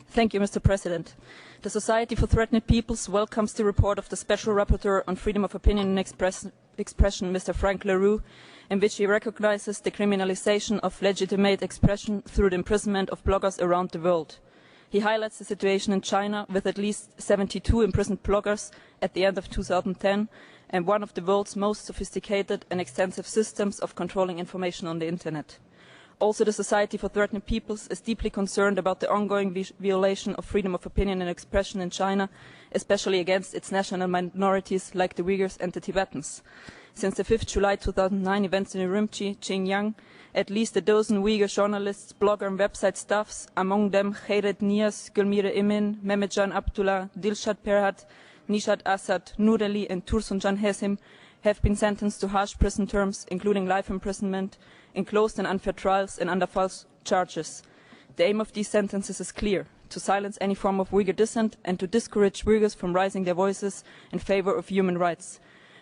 Thank you, Mr. President. The Society for Threatened Peoples welcomes the report of the Special Rapporteur on Freedom of Opinion and Expression, Mr. Frank LaRue, in which he recognizes the criminalization of legitimate expression through the imprisonment of bloggers around the world. He highlights the situation in China with at least 72 imprisoned bloggers at the end of 2010 and one of the world's most sophisticated and extensive systems of controlling information on the Internet. Also, the Society for Threatened Peoples is deeply concerned about the ongoing violation of freedom of opinion and expression in China, especially against its national minorities like the Uyghurs and the Tibetans. Since the 5th July 2009 events in Urumqi, Xinjiang, at least a dozen Uyghur journalists, blogger and website staffs, among them Khairet Nias, Gulmire Emin, Mehmetjan Abdullah, Dilshad Perhat, Nishad Asad, Nur Ali and Tursunjan Hesim, have been sentenced to harsh prison terms, including life imprisonment, enclosed and unfair trials and under false charges. The aim of these sentences is clear: to silence any form of Uyghur dissent and to discourage Uyghurs from raising their voices in favor of human rights.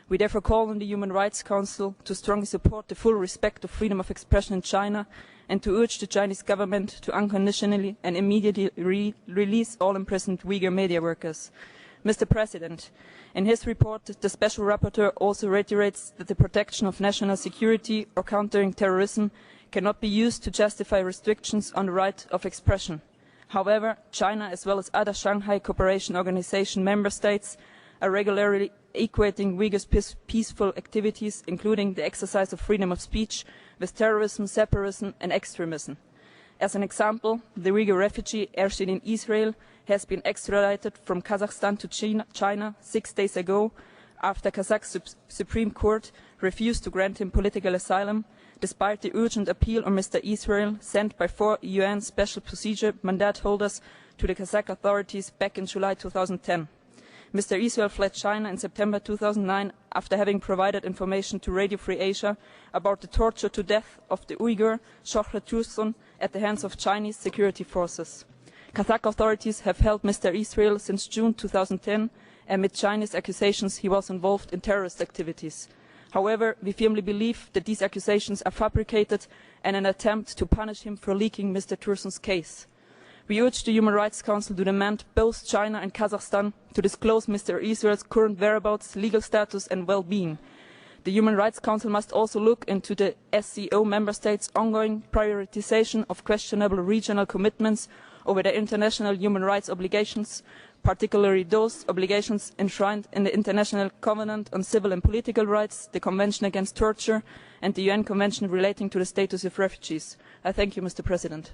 We therefore call on the Human Rights Council to strongly support the full respect of freedom of expression in China and to urge the Chinese government to unconditionally and immediately release all imprisoned Uyghur media workers. Mr. President, in his report, the Special Rapporteur also reiterates that the protection of national security or countering terrorism cannot be used to justify restrictions on the right of expression. However, China, as well as other Shanghai Cooperation Organization member states, are regularly equating Uyghurs' peaceful activities, including the exercise of freedom of speech, with terrorism, separatism and extremism. As an example, the Uyghur refugee Ershid in Israel has been extradited from Kazakhstan to China 6 days ago after Kazakh Supreme Court refused to grant him political asylum, despite the urgent appeal on Mr. Israel sent by 4 UN Special Procedure mandate holders to the Kazakh authorities back in July 2010. Mr. Israel fled China in September 2009 after having provided information to Radio Free Asia about the torture to death of the Uyghur Shohreh Tursun at the hands of Chinese security forces. Kazakh authorities have held Mr. Israel since June 2010 amid Chinese accusations he was involved in terrorist activities. However, we firmly believe that these accusations are fabricated and an attempt to punish him for leaking Mr. Tursun's case. We urge the Human Rights Council to demand both China and Kazakhstan to disclose Mr. Israel's current whereabouts, legal status and well-being. The Human Rights Council must also look into the SCO member states' ongoing prioritization of questionable regional commitments over their international human rights obligations, particularly those obligations enshrined in the International Covenant on Civil and Political Rights, the Convention Against Torture and the UN Convention relating to the status of refugees. I thank you, Mr. President.